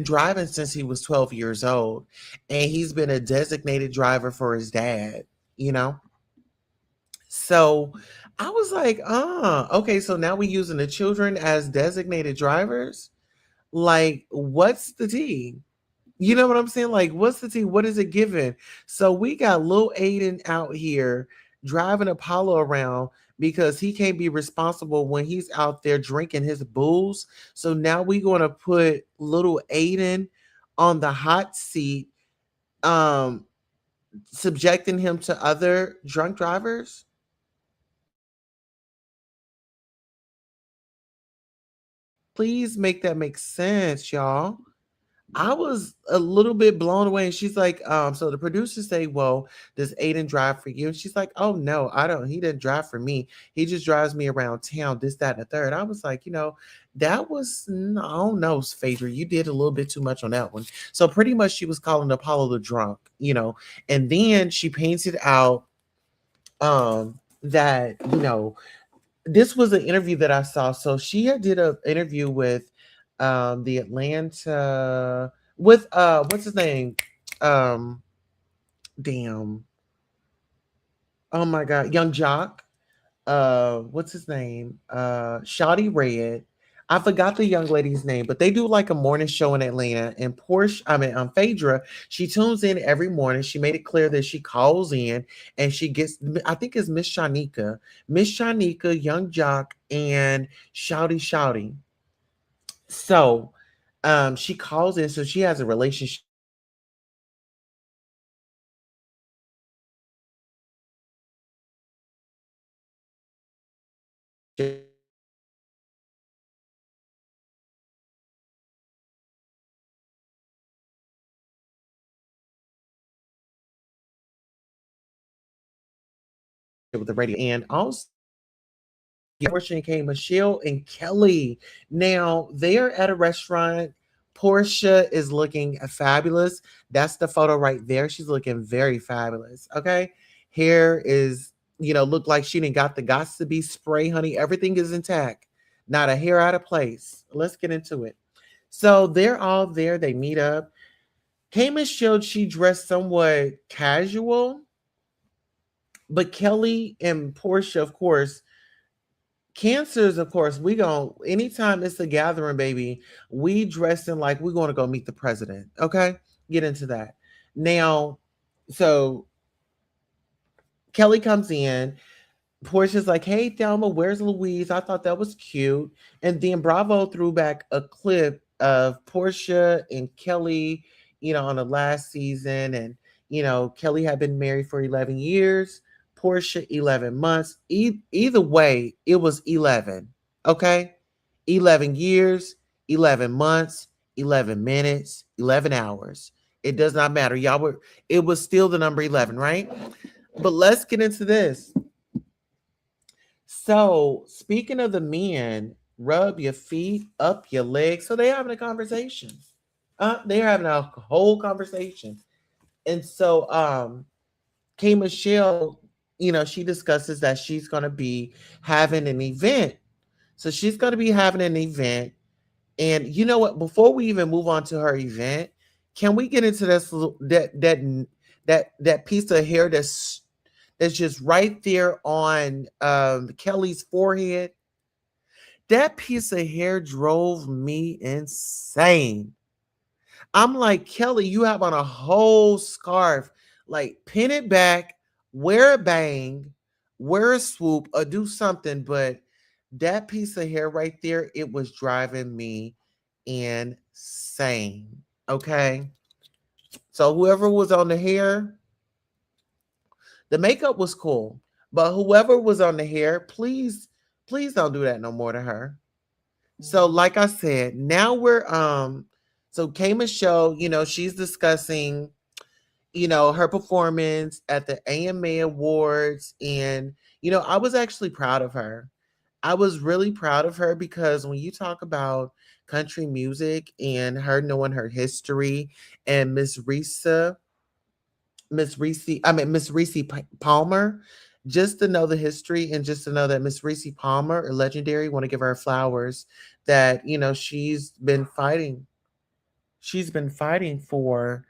driving since he was 12 years old, and he's been a designated driver for his dad, you know? So I was like, okay, so now we're using the children as designated drivers? Like, what's the tea? You know what I'm saying? Like, what's the tea? What is it given? So we got little Aiden out here driving Apollo around because he can't be responsible when he's out there drinking his booze. So now we're going to put little Aiden on the hot seat, um, subjecting him to other drunk drivers. Please make that make sense, y'all. I was a little bit blown away. And she's like, so the producers say, well, does Aiden drive for you? And she's like, oh no, I don't. He didn't drive for me. He just drives me around town, this, that, and the third. I was like, that was, no, I don't know, Phaedra. You did a little bit too much on that one. So pretty much she was calling Apollo the drunk, and then she painted out that, this was an interview that I saw. So she did an interview with the Atlanta with what's his name? Um damn. Oh my god, Young Jock. What's his name? Shotty Red. I forgot the young lady's name, but they do like a morning show in Atlanta. And Phaedra, she tunes in every morning. She made it clear that she calls in and she gets, I think it's Miss Shanika, Young Jock, and Shouty. So she calls in, so she has a relationship with the radio. And also Porsha and K, Michelle and Kelli. Now they're at a restaurant. Porsha is looking fabulous. That's the photo right there. She's looking very fabulous. Okay. Hair is, look like she didn't got the gossipy spray, honey. Everything is intact. Not a hair out of place. Let's get into it. So they're all there. They meet up. K Michelle, she dressed somewhat casual. But Kelli and Porsha, of course, Cancers, of course, we gon' anytime it's a gathering, baby, we dressing like we're gonna go meet the president. Okay, get into that. Now, so Kelli comes in. Portia's like, "Hey, Thelma, where's Louise? I thought that was cute." And then Bravo threw back a clip of Porsha and Kelli, on the last season, and Kelli had been married for 11 years. Porsha 11 months. Either way, it was 11. Okay? 11 years, 11 months, 11 minutes, 11 hours. It does not matter. It was still the number 11, right? But let's get into this. So, speaking of the men, rub your feet up your legs. So they're having a conversation. They're having a whole conversation. And so K Michelle, she discusses that she's going to be having an event. So she's going to be having an event. And you know what? Before we even move on to her event, can we get into that piece of hair that's just right there on Kelli's forehead? That piece of hair drove me insane. I'm like, Kelli, you have on a whole scarf. Like, pin it back, wear a bang, wear a swoop, or do something. But that piece of hair right there, it was driving me insane. Okay. So whoever was on the hair, the makeup was cool. But whoever was on the hair, please don't do that no more to her. So, like I said, now we're so K Michelle, she's discussing, her performance at the AMA Awards. And, I was actually proud of her. I was really proud of her because when you talk about country music and her knowing her history and Miss Reese Palmer, just to know the history and just to know that Miss Reese Palmer, a legendary, want to give her flowers that, she's been fighting. she's been fighting for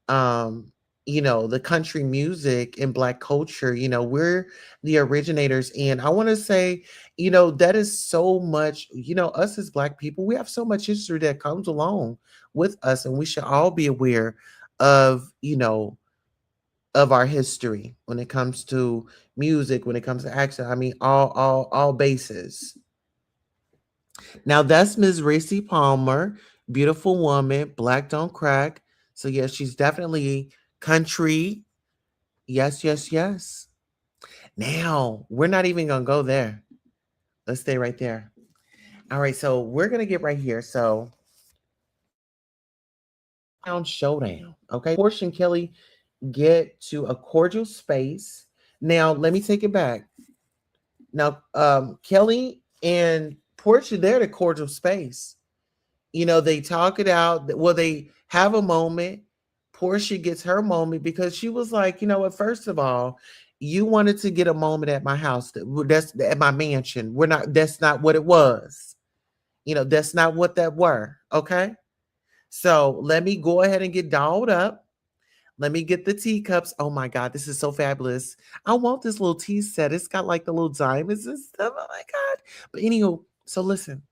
um the country music and black culture. We're the originators, and I want to say, that is so much. Us as black people, we have so much history that comes along with us, and we should all be aware of of our history when it comes to music, when it comes to action. I mean, all bases. Now that's Ms. Racy Palmer, beautiful woman, black don't crack. So yes, she's definitely country. Yes, yes, yes. Now we're not even gonna go there. Let's stay right there. All right, so we're gonna get right here. So showdown. Okay. Porsha and Kelli get to a cordial space. Now let me take it back. Now Kelli and Porsha, they're the cordial space. They talk it out. Well, they have a moment. Porsha gets her moment because she was like, you know what? First of all, you wanted to get a moment at my house. That's at my mansion. We're not. That's not what it was. That's not what that were. Okay. So let me go ahead and get dolled up. Let me get the teacups. Oh my God, this is so fabulous. I want this little tea set. It's got like the little diamonds and stuff. Oh my God. But anyway, so listen.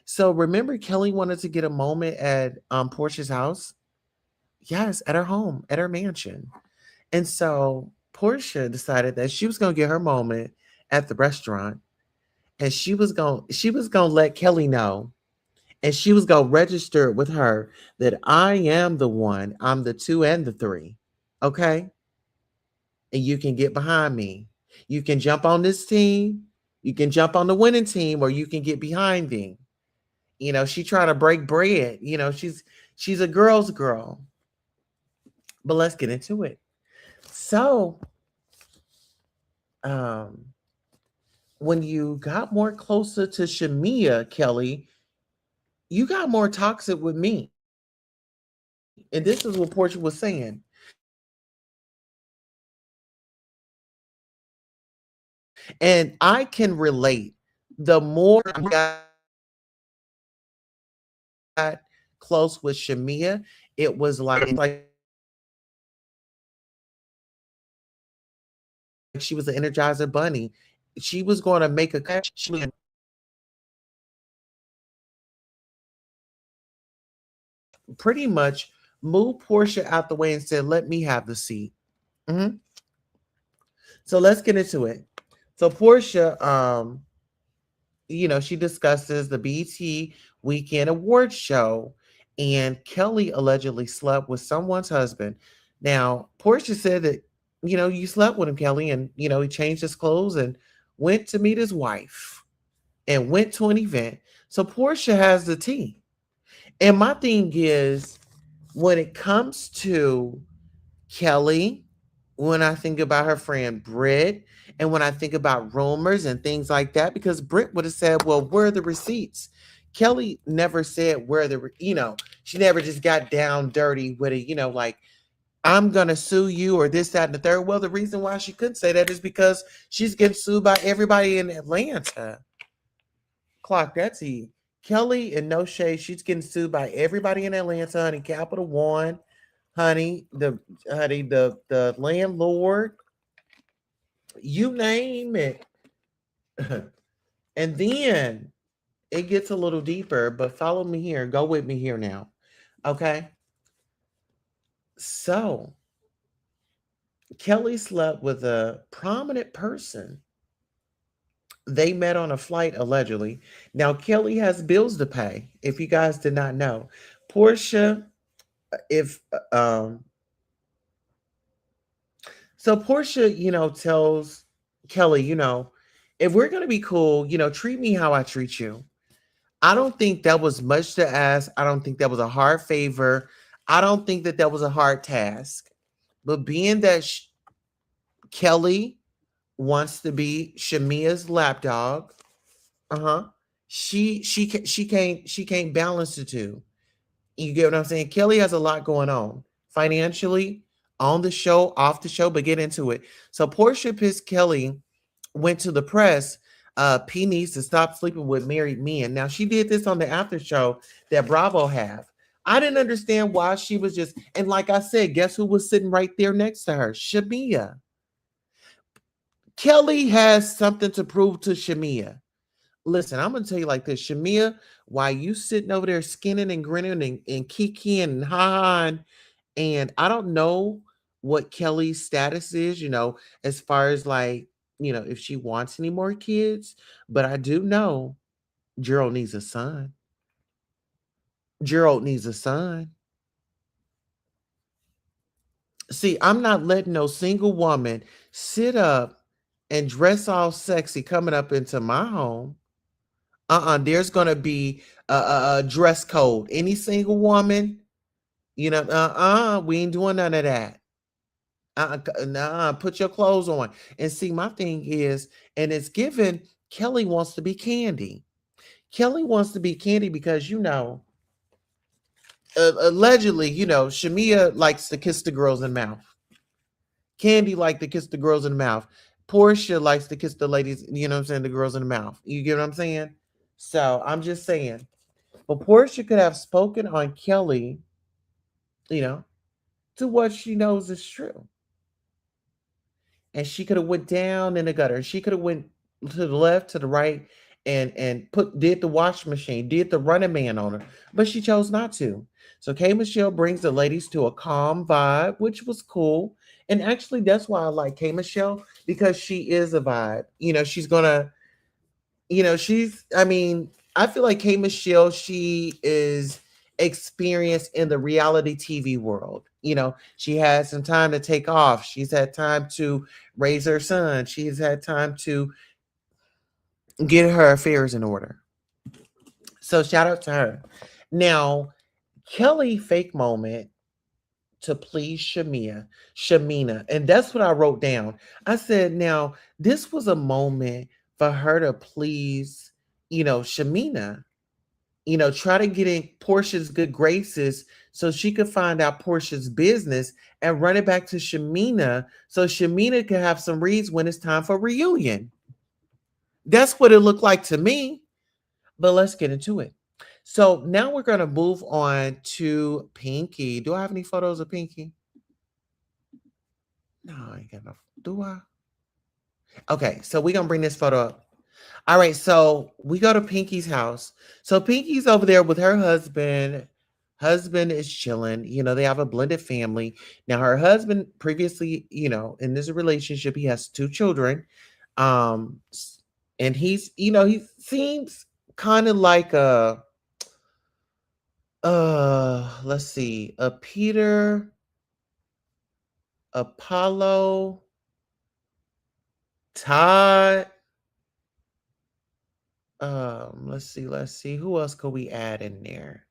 So remember Kelli wanted to get a moment at Porsha's house? Yes, at her home, at her mansion. And so Porsha decided that she was gonna get her moment at the restaurant, and she was gonna let Kelli know, and she was gonna register with her that I am the one, I'm the two and the three. Okay. And you can get behind me. You can jump on this team, you can jump on the winning team, or you can get behind me. She trying to break bread. She's a girl's girl. But let's get into it. So, um, when you got more closer to Shamea, Kelli, you got more toxic with me. And this is what Porsha was saying. And I can relate. The more I got close with Shamea, it was like she was an Energizer bunny. She was going to make a cut. She was pretty much moved Porsha out the way and said, "Let me have the seat." Mhm. So let's get into it. So Porsha, she discusses the BET Weekend Awards show, and Kelli allegedly slept with someone's husband. Now, Porsha said that, you slept with him, Kelli, and, he changed his clothes and went to meet his wife and went to an event. So Porsha has the tea. And my thing is, when it comes to Kelli, when I think about her friend Britt, and when I think about rumors and things like that, because Britt would have said, "Well, where are the receipts?" Kelli never said where she never just got down dirty with it, like, "I'm gonna sue you," or this, that, and the third. Well, the reason why she couldn't say that is because she's getting sued by everybody in Atlanta. Clock that T. Kelli, and no shade, she's getting sued by everybody in Atlanta, honey. Capital One, honey, the landlord, you name it. And then it gets a little deeper, but follow me here. Go with me here now. Okay. So Kelli slept with a prominent person. They met on a flight, allegedly. Now, Kelli has bills to pay, if you guys did not know. Porsha, if so Porsha, tells Kelli, if we're gonna be cool, treat me how I treat you. I don't think that was much to ask. I don't think that was a hard favor. I don't think that was a hard task. But being that Kelli wants to be Shamea's lapdog, she can't balance the two. You get what I'm saying? Kelli has a lot going on financially, on the show, off the show, but get into it. So Porsha pissed Kelli, went to the press. P needs to stop sleeping with married men. Now she did this on the after show that Bravo have. I didn't understand why she was just, and like I said, guess who was sitting right there next to her? Shamea. Kelli has something to prove to Shamea. Listen, I'm gonna tell you like this, Shamea, why you sitting over there skinning and grinning and kikiing and ha and I don't know what Kelly's status is, as far as like, if she wants any more kids, but I do know Gerald needs a son. Gerald needs a son. See, I'm not letting no single woman sit up and dress all sexy coming up into my home. There's gonna be a dress code. Any single woman, we ain't doing none of that. Nah, put your clothes on. And see, my thing is, and it's given, Kelly wants to be Candy. Kelly wants to be Candy because, allegedly, Shamea likes to kiss the girls in the mouth. Candy likes to kiss the girls in the mouth. Porsha likes to kiss the ladies, the girls in the mouth. You get what I'm saying? So I'm just saying. But Porsha could have spoken on Kelly, you know, to what she knows is true. And she could have went down in the gutter. She could have went to the left, to the right, and did the wash machine, did the running man on her, but she chose not to. So K Michelle brings the ladies to a calm vibe, which was cool. And actually, that's why I like K Michelle, because she is a vibe. She's gonna, I mean, I feel like K Michelle, she is experienced in the reality TV world. She had some time to take off. She's had time to raise her son. She's had time to get her affairs in order. So shout out to her. Now, Kelly fake moment to please Shamina. And that's what I wrote down. I said, now, this was a moment for her to please, Shamina. Try to get in Porsha's good graces so she could find out Porsha's business and run it back to Shamina so Shamina could have some reads when it's time for reunion. That's what it looked like to me. But let's get into it. So now we're going to move on to Pinky. Do I have any photos of Pinky? No, I ain't got enough. Do I? Okay, so we're going to bring this photo up. All right, so we go to Pinky's house. So Pinky's over there with her husband. Husband is chilling. They have a blended family. Now, her husband previously, in this relationship, he has 2 children. And he's, he seems kind of like let's see, a Peter, Apollo, Todd. Let's see. Who else could we add in there?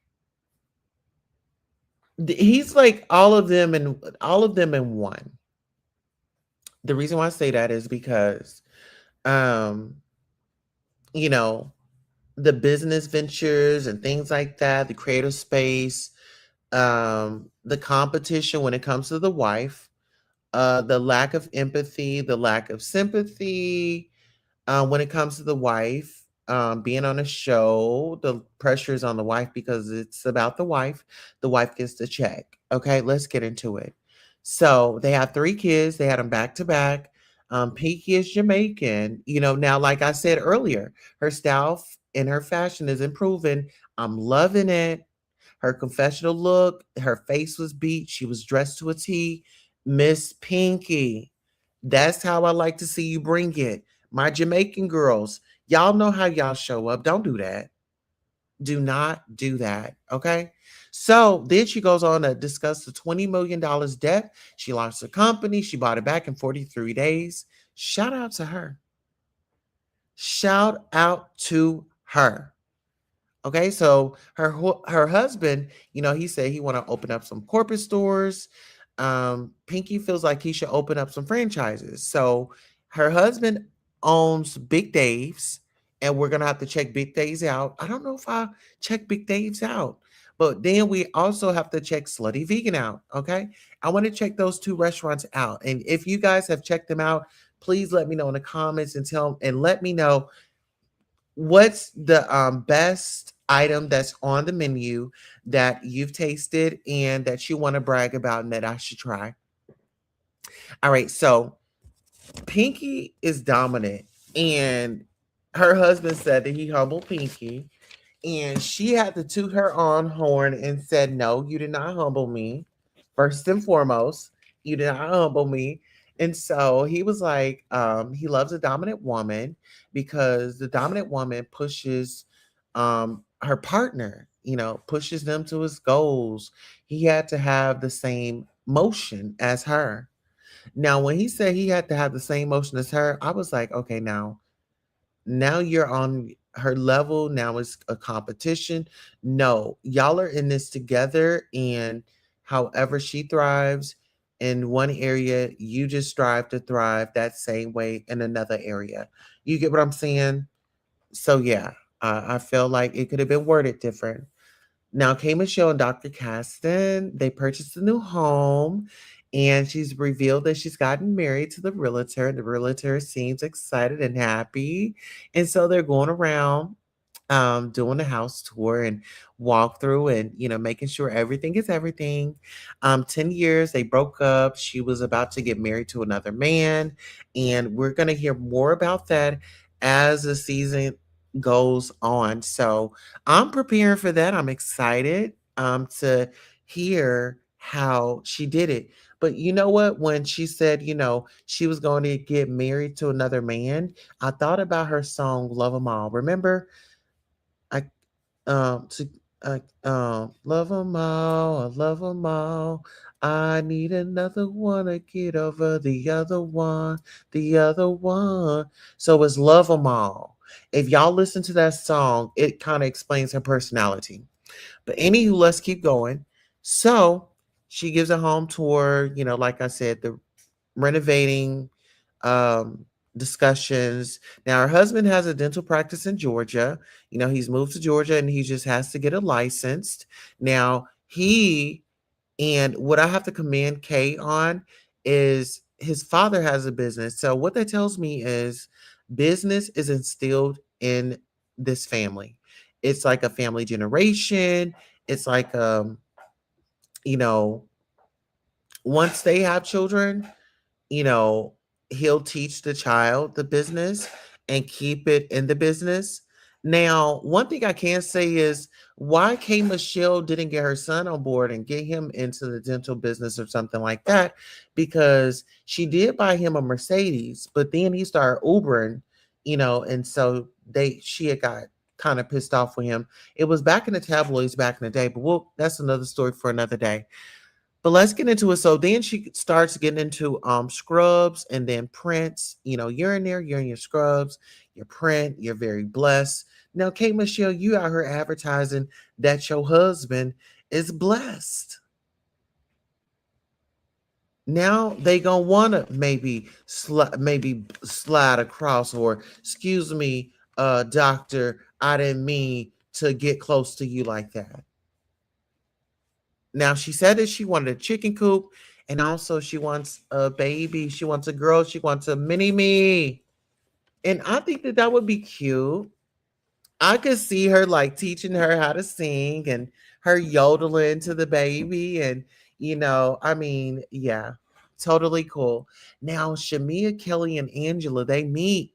He's like all of them in one. The reason why I say that is because, you know, the business ventures and things like that, the creative space, the competition when it comes to the wife, the lack of empathy, the lack of sympathy, when it comes to the wife, being on a show, the pressure is on the wife because it's about the wife. The wife gets the check. Okay, let's get into it. So they have 3 kids. They had them back to back. Pinky is Jamaican. Now, like I said earlier, her style and her fashion is improving. I'm loving it. Her confessional look, her face was beat. She was dressed to a T. Miss Pinky. That's how I like to see you bring it. My Jamaican girls, y'all know how y'all show up. Don't do that. Do not do that. Okay. So then she goes on to discuss the $20 million debt. She launched a company. She bought it back in 43 days. Shout out to her. Shout out to her. Okay, so her husband, he said he want to open up some corporate stores. Pinky feels like he should open up some franchises. So her husband owns Big Dave's, and we're gonna have to check Big Dave's out. I don't know if I check Big Dave's out, but then we also have to check Slutty Vegan out. Okay, I want to check those 2 restaurants out, and if you guys have checked them out, please let me know in the comments and let me know what's the best item that's on the menu that you've tasted and that you want to brag about and that I should try? All right, so Pinky is dominant, and her husband said that he humbled Pinky, and she had to toot her own horn and said, "No, you did not humble me. First and foremost, you did not humble me." And so he was like, he loves a dominant woman because the dominant woman pushes her partner, pushes them to his goals. He had to have the same motion as her. Now, when he said he had to have the same motion as her, I was like, okay, now you're on her level. Now it's a competition. No, y'all are in this together. And however she thrives in one area, you just strive to thrive that same way in another area. You get what I'm saying? So, yeah, I feel like it could have been worded different. Now, K. Michelle and Dr. Caston, they purchased a new home, and she's revealed that she's gotten married to the realtor. The realtor seems excited and happy. And so they're going around doing a house tour and walkthrough and, making sure everything is everything. 10 years, they broke up. She was about to get married to another man. And we're going to hear more about that as the season goes on. So I'm preparing for that. I'm excited to hear how she did it. But you know what? When she said, she was going to get married to another man, I thought about her song Love 'Em All. Remember? I to love 'em all, I love 'em all. I need another one to get over the other one, the other one. So it's love 'em all. If y'all listen to that song, it kind of explains her personality. But anywho, let's keep going. So she gives a home tour, like I said, the renovating um, discussions. Now, her husband has a dental practice in Georgia. He's moved to Georgia and he just has to get it licensed. Now, and what I have to commend Kay on is his father has a business. So, what that tells me is business is instilled in this family. It's like a family generation. It's like, you know, once they have children, you know, he'll teach the child the business and keep it in the business. Now, one thing I can say is why K. Michelle didn't get her son on board and get him into the dental business or something like that, because she did buy him a Mercedes, but then he started Ubering, and so she had got kind of pissed off with him. It was back in the tabloids back in the day, but that's another story for another day. But let's get into it. So then she starts getting into scrubs and then prints. You're in there, you're in your scrubs, your print, you're very blessed. Now, Kate Michelle, you out here advertising that your husband is blessed. Now they gonna wanna maybe slide across, or excuse me, doctor, I didn't mean to get close to you like that. Now, she said that she wanted a chicken coop, and also she wants a baby. She wants a girl. She wants a mini me. And I think that that would be cute. I could see her like teaching her how to sing and her yodeling to the baby. And, yeah, totally cool. Now, Shamea, Kelli, and Angela, they meet.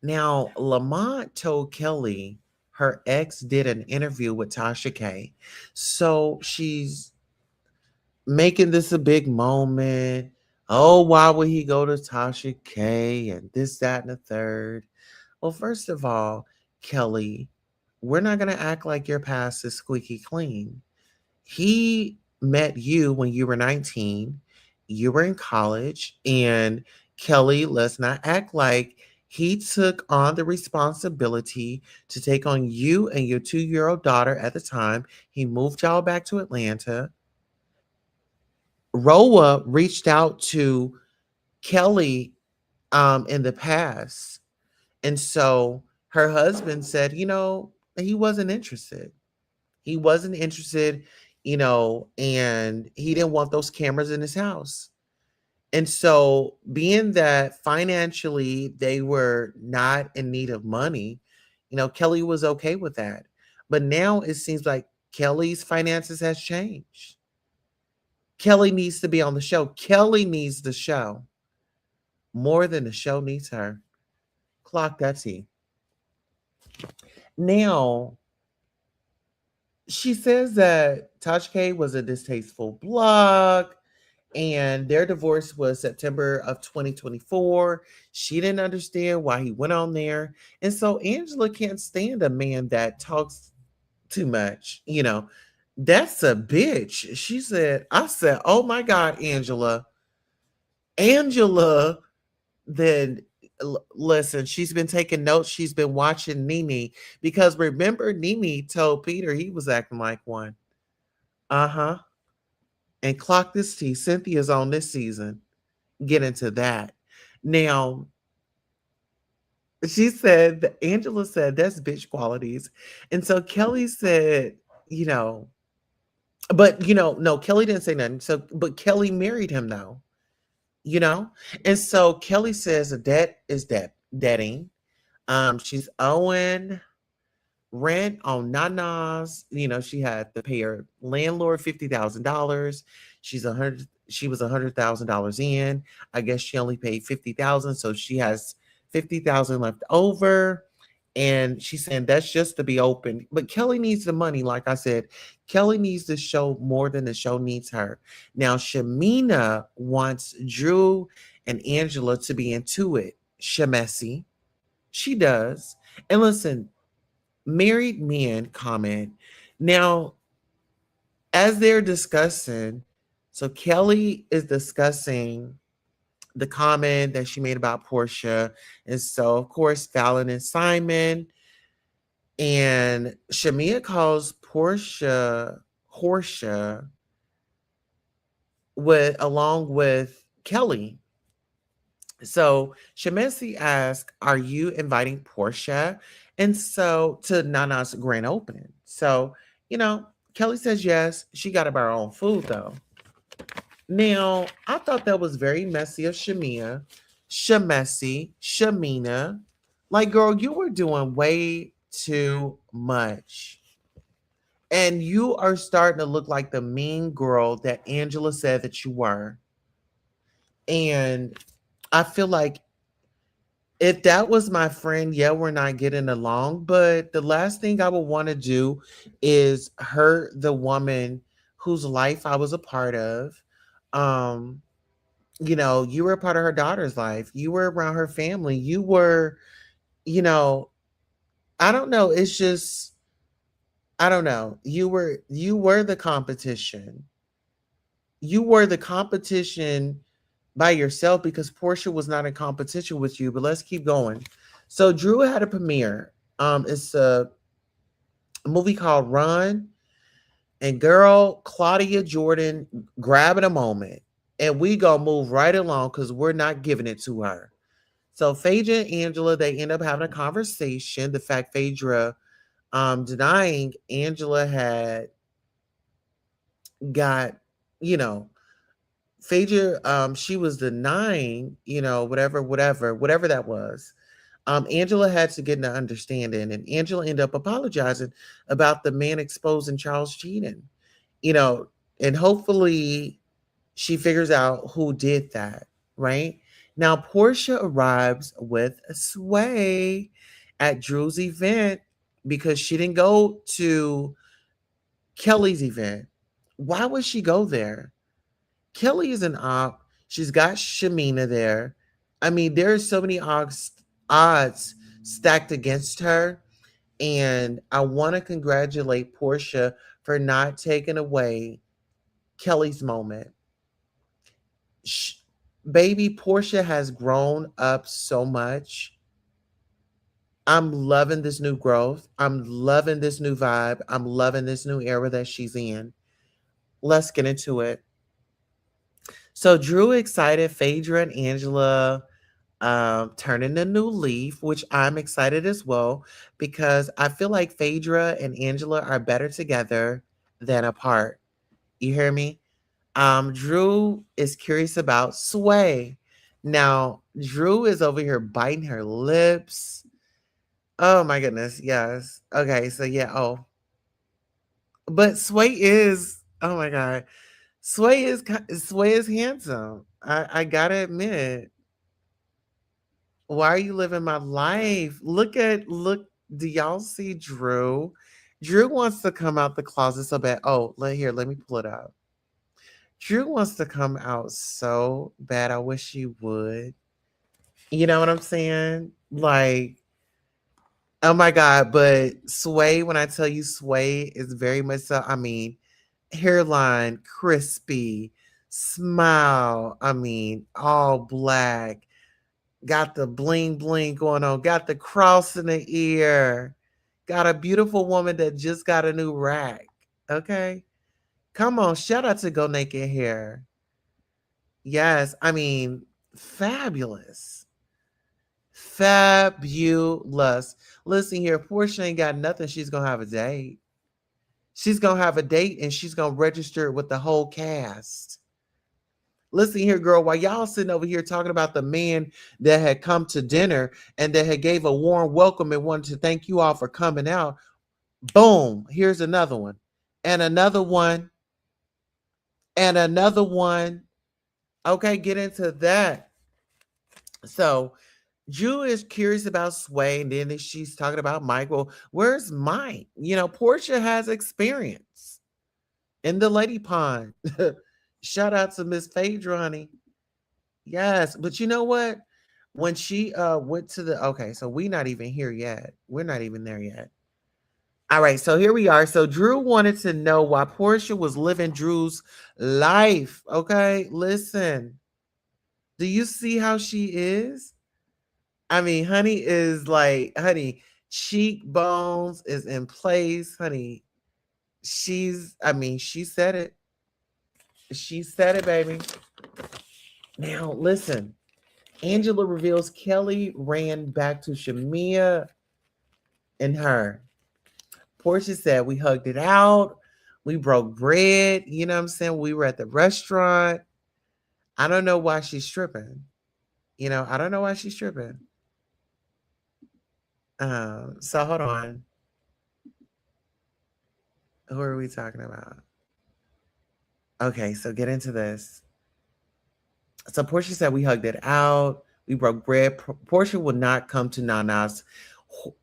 Now, Lamont told Kelli her ex did an interview with Tasha K. So she's making this a big moment. Oh, why would he go to Tasha K and this, that, and the third? Well, first of all, Kelli, we're not going to act like your past is squeaky clean. He met you when you were 19. You were in college. And Kelli, let's not act like he took on the responsibility to take on you and your 2-year-old daughter at the time. He moved y'all back to Atlanta. RHOA reached out to Kelli in the past. And so her husband said, he wasn't interested. He wasn't interested, and he didn't want those cameras in his house. And so, being that financially they were not in need of money, Kelli was okay with that. But now it seems like Kelli's finances has changed. Kelli needs to be on the show. Kelli needs the show more than the show needs her. Clock that T. Now, she says that Tasha K was a distasteful blog and their divorce was September of 2024. She didn't understand why he went on there. And so Angela can't stand a man that talks too much. That's a bitch. I said, oh my God, Angela. Angela, then listen, she's been taking notes. She's been watching Nene because remember, Nene told Peter he was acting like one. Uh huh. And clock this T. Cynthia's on this season. Get into that. Now, Angela said that's bitch qualities. And so Kelli said, you know, no, Kelli didn't say nothing. So, but Kelli married him though, you know? And so Kelli says a debt is debting. She's owing rent on Nana's. She had to pay her landlord $50,000. She was $100,000 in. I guess she only paid 50,000, so she has 50,000 left over. And she's saying that's just to be open. But Kelli needs the money, like I said. Kelli needs the show more than the show needs her. Now, Shamea wants Drew and Angela to be into it. Shamesi. She does. And listen, married men comment. Now, as they're discussing, so Kelli is discussing the comment that she made about Porsha. And so, of course, Fallon and Simon. And Shamea calls Porsha along with Kelli. So Shamesi asked, are you inviting Porsha? And so to Nana's grand opening. So, Kelli says yes. She got to buy her own food though. Now, I thought that was very messy of Shamea. Shamina. Like, girl, you were doing way too much. And you are starting to look like the mean girl that Angela said that you were. And I feel like if that was my friend, yeah, we're not getting along. But the last thing I would want to do is hurt the woman whose life I was a part of. You were a part of her daughter's life. You were around her family. You were, I don't know. It's just, I don't know. You were the competition. You were the competition by yourself because Porsha was not in competition with you. But let's keep going. So Drew had a premiere. It's a movie called Run. And girl, Claudia Jordan grabbing a moment. And we gonna move right along because we're not giving it to her. So Phaedra and Angela, they end up having a conversation. The fact Phaedra denying Angela had got, Phaedra, she was denying, whatever that was. Angela had to get an understanding, and Angela ended up apologizing about the man exposing Charles cheating, and hopefully she figures out who did that, right? Now, Porsha arrives with a sway at Drew's event because she didn't go to Kelli's event. Why would she go there? Kelli is an op. She's got Shamea there. I mean, there are so many odds stacked against her. And I want to congratulate Porsha for not taking away Kelli's moment. Baby, Porsha has grown up so much. I'm loving this new growth. I'm loving this new vibe. I'm loving this new era that she's in. Let's get into it. So Drew excited, Phaedra and Angela turning a new leaf, which I'm excited as well because I feel like Phaedra and Angela are better together than apart. You hear me? Drew is curious about Sway. Now, Drew is over here biting her lips. Oh my goodness, yes. Okay, so yeah, oh. But Sway is, oh my god. Sway is handsome. I gotta admit. Why are you living my life? Look, do y'all see Drew? Drew wants to come out the closet so bad. Oh, let me pull it up. Drew wants to come out so bad. I wish she would. You know what I'm saying? Like, oh my God. But Sway, when I tell you Sway is very much so, I mean, hairline, crispy, smile, I mean, all black, got the bling bling going on, got the cross in the ear, got a beautiful woman that just got a new rack. Okay. Come on, shout out to Go Naked Hair. Yes, I mean, fabulous. Fabulous. Listen here, Porsha ain't got nothing. She's gonna have a date. She's gonna have a date and she's gonna register it with the whole cast. Listen here, girl, while y'all sitting over here talking about the man that had come to dinner and that had gave a warm welcome and wanted to thank you all for coming out, boom, here's another one. And another one. And another one. Okay, get into that. So Drew is curious about Sway, and then she's talking about Mike. Well, where's Mike? You know, Porsha has experience in the lady pond. Shout out to Miss Phaedra, honey. Yes, but you know what? When she went to the okay, so we're not even here yet. We're not even there yet. All right, so here we are. So Drew wanted to know why Porsha was living Drew's life. Okay, listen. Do you see how she is? I mean, honey is like, honey, cheekbones is in place, honey. I mean, she said it. She said it, baby. Now, listen. Angela reveals Kelli ran back to Shamea and her. Porsha said, we hugged it out. We broke bread. You know what I'm saying? We were at the restaurant. I don't know why she's stripping. You know, I don't know why she's stripping. So hold on. Who are we talking about? Okay, so get into this. So Porsha said we hugged it out. We broke bread. Porsha would not come to Nana's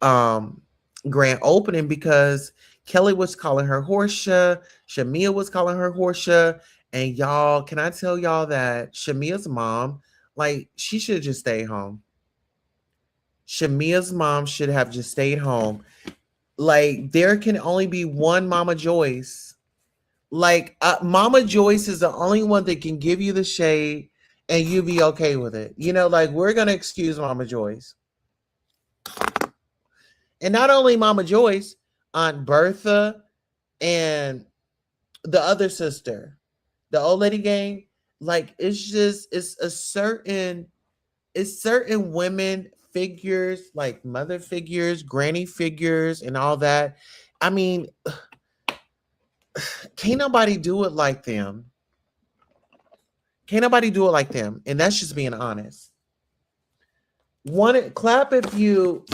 um, grand opening because Kelli was calling her Porsha. Shamea was calling her Porsha. And y'all, can I tell y'all that Shamea's mom, like, she should have just stayed home. Shamea's mom should have just stayed home. Like, there can only be one Mama Joyce. Like, Mama Joyce is the only one that can give you the shade and you be okay with it. You know, like, we're going to excuse Mama Joyce. And not only Mama Joyce, Aunt Bertha and the other sister, the old lady gang. Like, it's certain women figures, like mother figures, granny figures, and all that. I mean, can't nobody do it like them. Can't nobody do it like them. And that's just being honest. Clap if you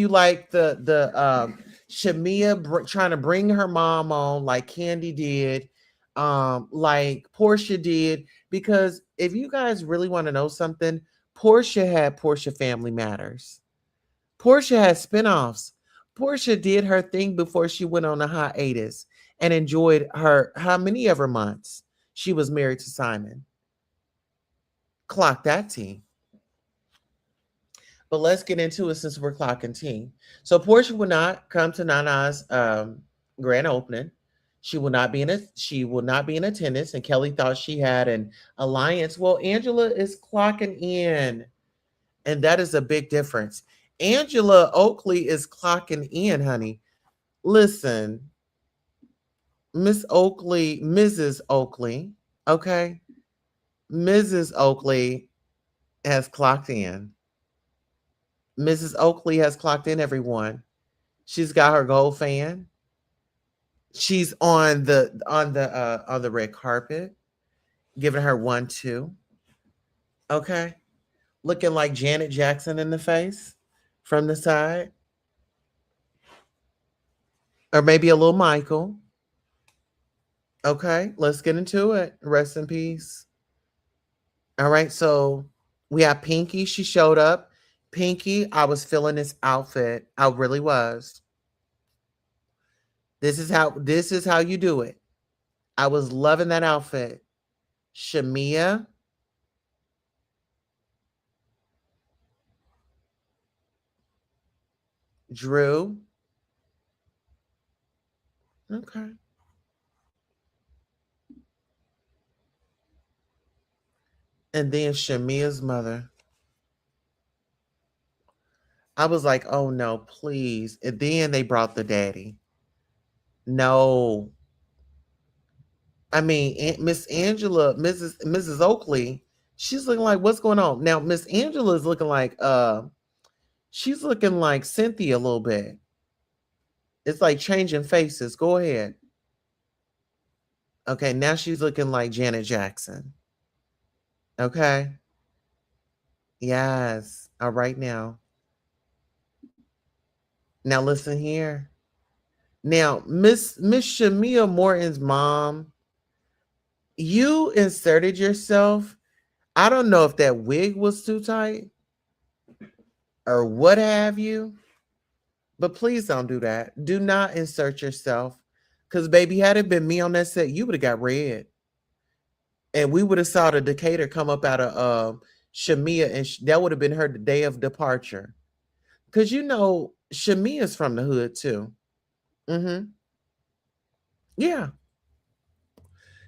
like the Shamea trying to bring her mom on like Candy did, like Porsha did. Because if you guys really want to know something, Porsha had Porsha Family Matters. Porsha had spinoffs. Porsha did her thing before she went on a hiatus and enjoyed her how many ever months she was married to Simon. Clock that tea. But let's get into it since we're clocking tea. So Porsha will not come to Nana's grand opening. She will not be in attendance. And Kelli thought she had an alliance. Well, Angela is clocking in, and that is a big difference. Angela Oakley is clocking in, honey. Listen, Miss Oakley, Mrs. Oakley, okay? Mrs. Oakley has clocked in. Mrs. Oakley has clocked in, everyone. She's got her gold fan. She's on the red carpet, giving her 1-2. Okay. Looking like Janet Jackson in the face from the side. or maybe a little Michael. Okay, let's get into it. Rest in peace. All right, so we have Pinky. She showed up. Pinky, I was feeling this outfit. I really was. This is how you do it. I was loving that outfit. Shamea, Drew. Okay. And then Shamea's mother. I was like, oh no, please. And then they brought the daddy. No. I mean, Miss Angela, Mrs. Oakley, she's looking like, what's going on? Now, Miss Angela is looking like she's looking like Cynthia a little bit. It's like changing faces. Go ahead. Okay, now she's looking like Janet Jackson. Okay. Yes. All right now. Now listen here. Now, Miss Shamea Morton's mom, you inserted yourself. I don't know if that wig was too tight or what have you, but please don't do that. Do not insert yourself. Because, baby, had it been me on that set, you would have got red. And we would have saw the Decatur come up out of Shamea, and that would have been her day of departure. Because, Shamea's from the hood, too. Mm-hmm. Yeah.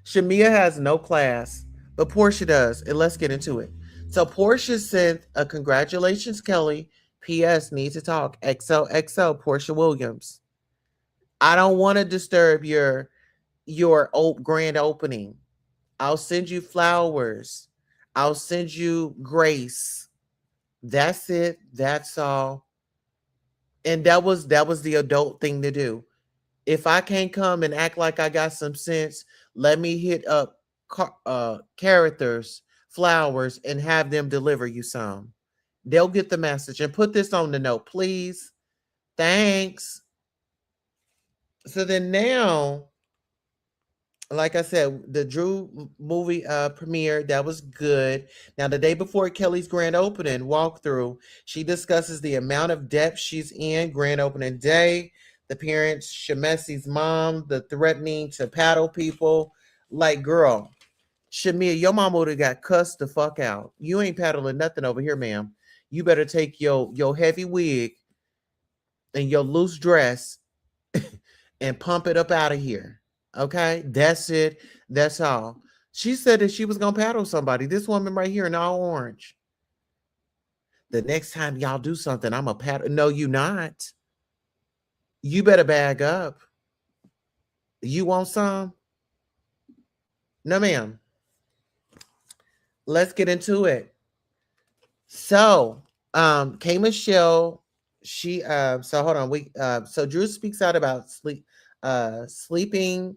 Shamea has no class, but Porsha does. And let's get into it. So Porsha sent a congratulations, Kelli. P.S. Need to talk. XOXO, Porsha Williams. I don't want to disturb your grand opening. I'll send you flowers. I'll send you grace. That's it. That's all. And that was the adult thing to do. If I can't come and act like I got some sense, let me hit up characters, flowers, and have them deliver you some. They'll get the message. And put this on the note, please. Thanks. So then now, like I said, the Drew movie premiere, that was good. Now, the day before Kelly's grand opening walkthrough, she discusses the amount of debt she's in grand opening day, the parents, Shemessi's mom, the threatening to paddle people. Like, girl, Shamea, your mom would have got cussed the fuck out. You ain't paddling nothing over here, ma'am. You better take your heavy wig and your loose dress and pump it up out of here. Okay, that's it. That's all. She said that she was gonna paddle somebody. This woman right here in all orange. The next time y'all do something, I'm a paddle. No, you not. You better bag up. You want some? No, ma'am. Let's get into it. So, K Michelle, so hold on. So Drew speaks out about sweeping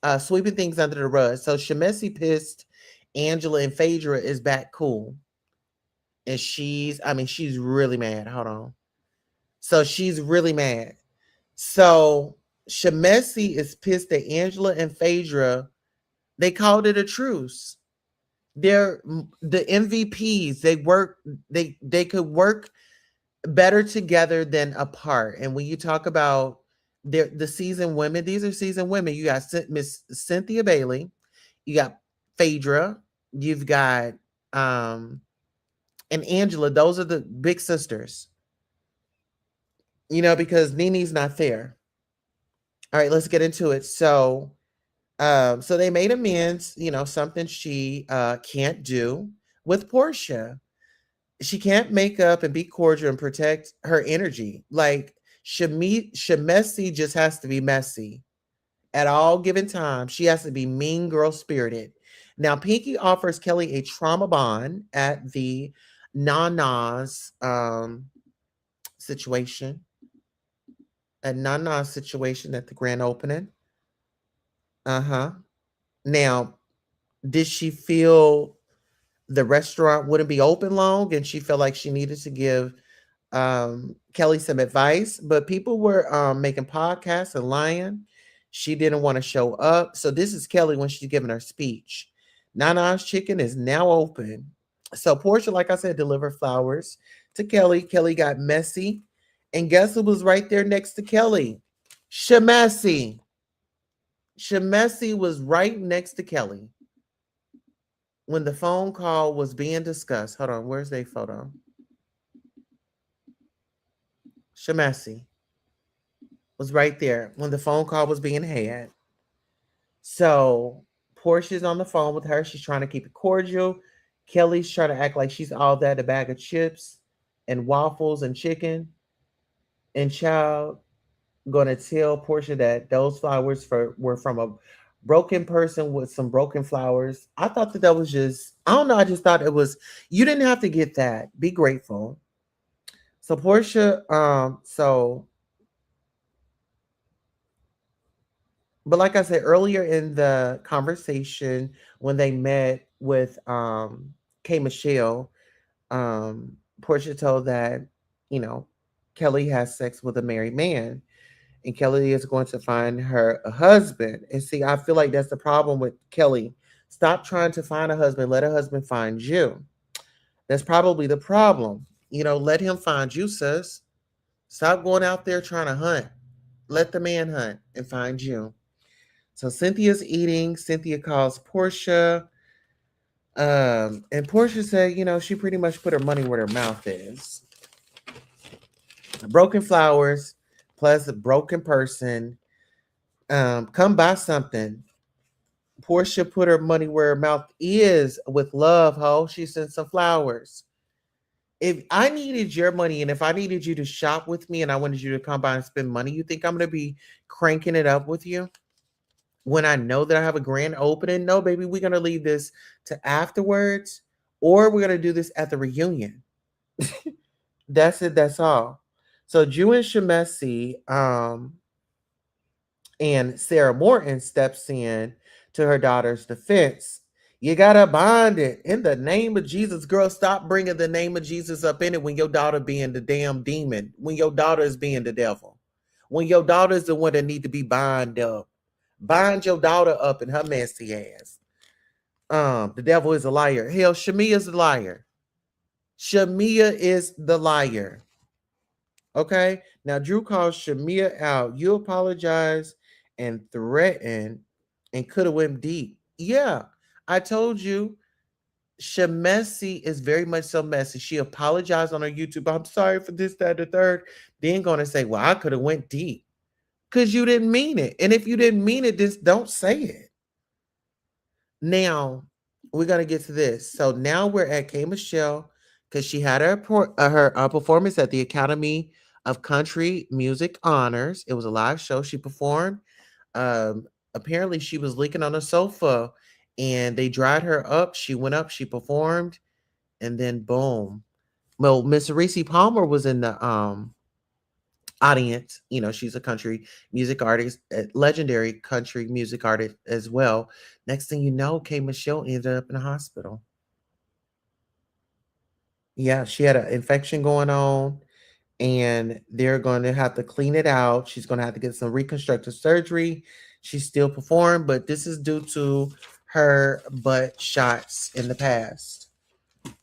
things under the rug. So Shemessi pissed Angela and Phaedra is back cool. And she's really mad. Hold on. So she's really mad. So Shemessi is pissed that Angela and Phaedra, they called it a truce. They're the MVPs. They could work better together than apart. And when you talk about the seasoned women, these are seasoned women. You got Miss Cynthia Bailey, you got Phaedra, you've got and Angela. Those are the big sisters. Because Nene's not there. All right, let's get into it. So they made amends, something she can't do with Porsha. She can't make up and be cordial and protect her energy. Like Shemessi just has to be messy at all given time. She has to be mean girl spirited. Now, Pinky offers Kelli a trauma bond at the Nana's situation. A Nana's situation at the grand opening. Uh-huh. Now, did she feel the restaurant wouldn't be open long and she felt like she needed to give Kelly some advice, but people were making podcasts and lying. She didn't want to show up. So this is Kelly when she's giving her speech. Nana's Chicken is now open. So Porsha, like I said, delivered flowers to Kelly. Kelly got messy. And guess who was right there next to Kelly? Shamea. Shamea was right next to Kelly when the phone call was being discussed. Hold on, where's their photo? Shamea was right there when the phone call was being had. So Portia's on the phone with her. She's trying to keep it cordial. Kelly's trying to act like she's all that, a bag of chips and waffles and chicken. And child gonna tell Porsha that those flowers were from a broken person with some broken flowers. I thought that was just, I don't know, I just thought it was, you didn't have to get that. Be grateful. So Porsha, but like I said earlier in the conversation, when they met with K Michelle, Porsha told that, you know, Kelly has sex with a married man and Kelly is going to find her a husband. And see, I feel like that's the problem with Kelly. Stop trying to find a husband. Let a husband find you. That's probably the problem. You know, let him find you, sis. Stop going out there trying to hunt. Let the man hunt and find you. So Cynthia's eating. Cynthia calls Porsha. And Porsha said, you know, she pretty much put her money where her mouth is. Broken flowers plus a broken person. Come buy something. Porsha put her money where her mouth is with love, ho. She sent some flowers. If I needed your money and if I needed you to shop with me and I wanted you to come by and spend money, you think I'm going to be cranking it up with you when I know that I have a grand opening? No, baby, we're going to leave this to afterwards, or we're going to do this at the reunion. That's it. That's all. So Jew and Shamea, and Sarah Morton steps in to her daughter's defense. You gotta bond it in the name of Jesus. Girl, stop bringing the name of Jesus up in it when your daughter being the damn demon, when your daughter is being the devil, when your daughter is the one that need to be bound up. Bind your daughter up in her messy ass. The devil is a liar. Hell, Shamea is the liar. Shamea is the liar. Okay? Now Drew calls Shamea out. You apologize and threaten and could have went deep. Yeah, I told you Shamea is very much so messy. She apologized on her YouTube. I'm sorry for this, that, the third. Then going to say, well, I could have went deep. Because you didn't mean it. And if you didn't mean it, just don't say it. Now, we're going to get to this. So now we're at K Michelle because she had her performance at the Academy of Country Music Honors. It was a live show. She performed. Apparently, she was leaking on a sofa and they dried her up. She went up, she performed, and then boom. Well, Miss Reese Palmer was in the audience. You know, she's a country music artist, a legendary country music artist as well. Next thing you know, K Michelle ended up in the hospital. Yeah, she had an infection going on and they're going to have to clean it out. She's going to have to get some reconstructive surgery. She still performed, but this is due to her butt shots in the past.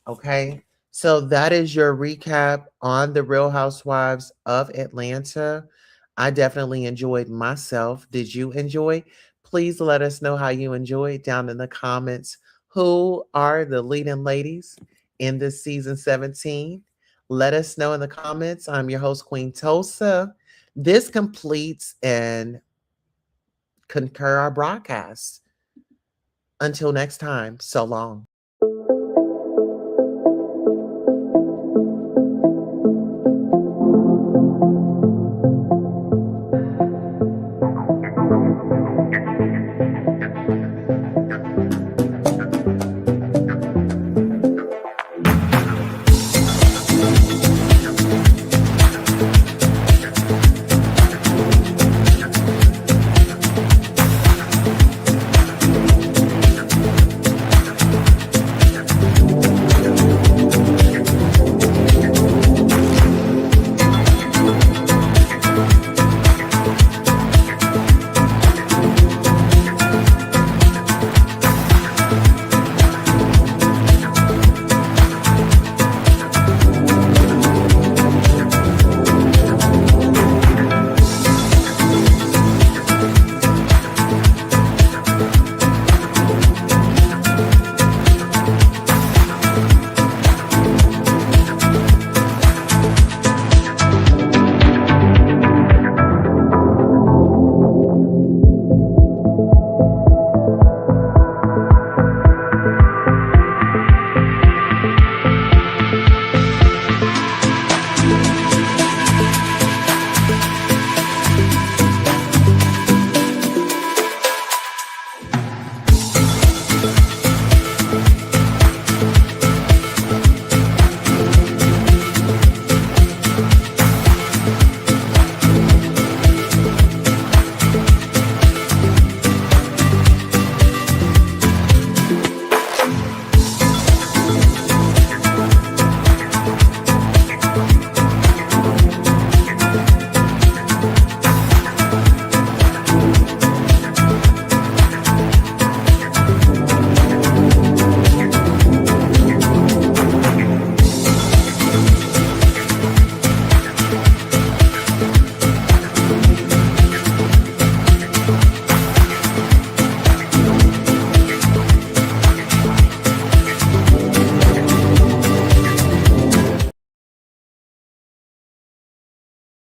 Okay. So that is your recap on the Real Housewives of Atlanta. I definitely enjoyed myself. Did you enjoy? Please let us know how you enjoyed down in the comments. Who are the leading ladies in this season 17? Let us know in the comments. I'm your host, Queen Tulsa. This completes and concur our broadcast. Until next time, so long.